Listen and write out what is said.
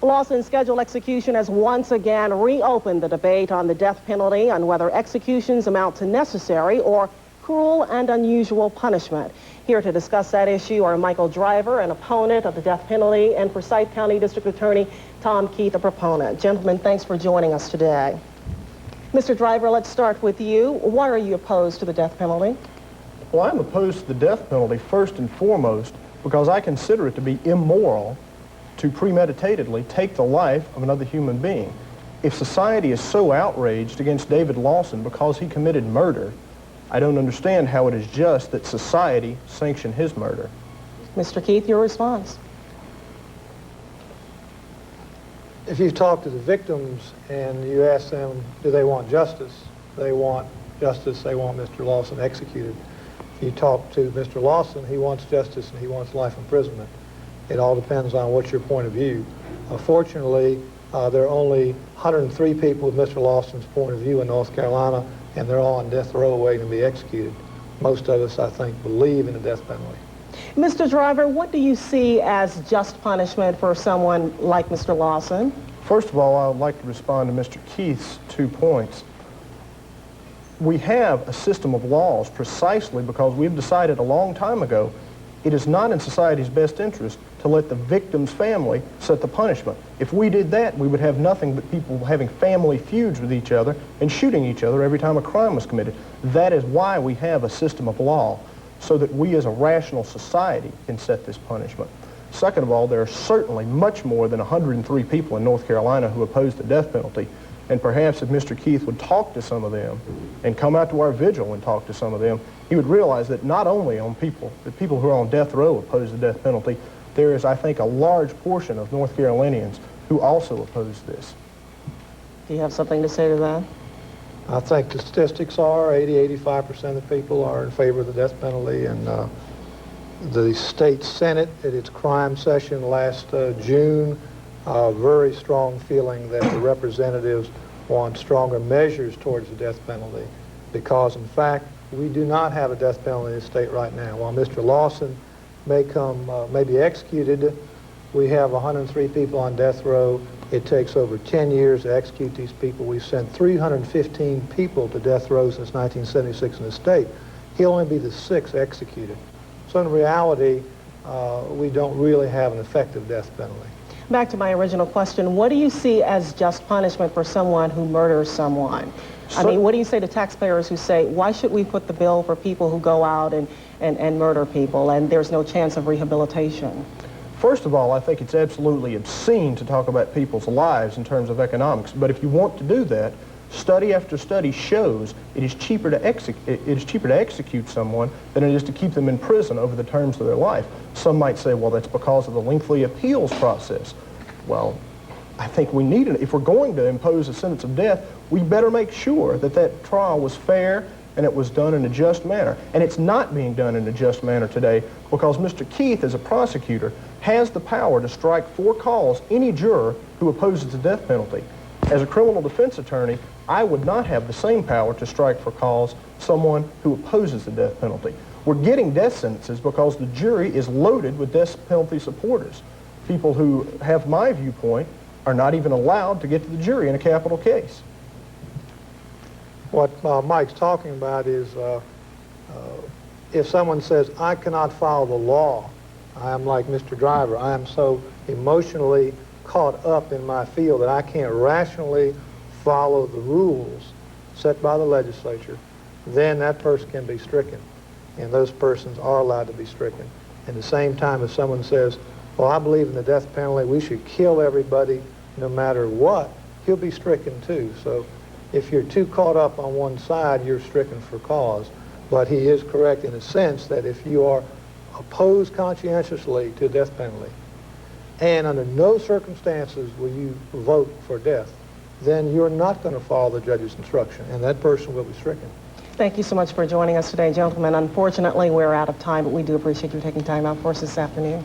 Lawson's scheduled execution has once again reopened the debate on the death penalty on whether executions amount to necessary or cruel and unusual punishment. Here to discuss that issue are Michael Driver, an opponent of the death penalty, and Forsyth County District Attorney Tom Keith, a proponent. Gentlemen, thanks for joining us today. Mr. Driver, let's start with you. Why are you opposed to the death penalty? Well, I'm opposed to the death penalty first and foremost because I consider it to be immoral to premeditatedly take the life of another human being. If society is so outraged against David Lawson because he committed murder, I don't understand how it is just that society sanctioned his murder. Mr. Keith, your response. If you talk to the victims and you ask them, do they want justice? They want justice. They want Mr. Lawson executed. If you talk to Mr. Lawson, he wants justice and he wants life imprisonment. It all depends on what's your point of view. Fortunately, there are only 103 people with Mr. Lawson's point of view in North Carolina, and they're all on death row waiting to be executed. Most of us, I think, believe in the death penalty. Mr. Driver, what do you see as just punishment for someone like Mr. Lawson? First of all, I would like to respond to Mr. Keith's 2 points. We have a system of laws precisely because we've decided a long time ago it is not in society's best interest to let the victim's family set the punishment. If we did that, we would have nothing but people having family feuds with each other and shooting each other every time a crime was committed. That is why we have a system of law, so that we as a rational society can set this punishment. Second of all, there are certainly much more than 103 people in North Carolina who oppose the death penalty. And perhaps if Mr. Keith would talk to some of them and come out to our vigil and talk to some of them, he would realize that not only the people who are on death row oppose the death penalty, there is, I think, a large portion of North Carolinians who also oppose this. Do you have something to say to that? I think the statistics are 80–85% of the people are in favor of the death penalty, and the state Senate at its crime session last June, very strong feeling that the representatives want stronger measures towards the death penalty because, in fact, we do not have a death penalty in the state right now. While Mr. Lawson may be executed, we have 103 people on death row. It takes over 10 years to execute these people. We've sent 315 people to death row since 1976 in the state. He'll only be the 6th executed. So in reality, we don't really have an effective death penalty. Back to my original question, what do you see as just punishment for someone who murders someone? I mean, what do you say to taxpayers who say, why should we put the bill for people who go out and murder people and there's no chance of rehabilitation? First of all, I think it's absolutely obscene to talk about people's lives in terms of economics. But if you want to do that, study after study shows it is cheaper to execute someone than it is to keep them in prison over the terms of their life. Some might say, well, that's because of the lengthy appeals process. Well, I think we need it. If we're going to impose a sentence of death, we better make sure that that trial was fair and it was done in a just manner. And it's not being done in a just manner today because Mr. Keith, as a prosecutor, has the power to strike for cause any juror who opposes the death penalty. As a criminal defense attorney, I would not have the same power to strike for cause someone who opposes the death penalty. We're getting death sentences because the jury is loaded with death penalty supporters. People who have my viewpoint are not even allowed to get to the jury in a capital case. What Mike's talking about is if someone says, I cannot follow the law, I am like Mr. Driver, I am so emotionally caught up in my field that I can't rationally follow the rules set by the legislature, then that person can be stricken. And those persons are allowed to be stricken. At the same time, if someone says, well, I believe in the death penalty, we should kill everybody no matter what, he'll be stricken too. So if you're too caught up on one side, you're stricken for cause. But he is correct in a sense that if you are opposed conscientiously to the death penalty, and under no circumstances will you vote for death, then you're not going to follow the judge's instruction, and that person will be stricken. Thank you so much for joining us today, gentlemen. Unfortunately, we're out of time, but we do appreciate you taking time out for us this afternoon.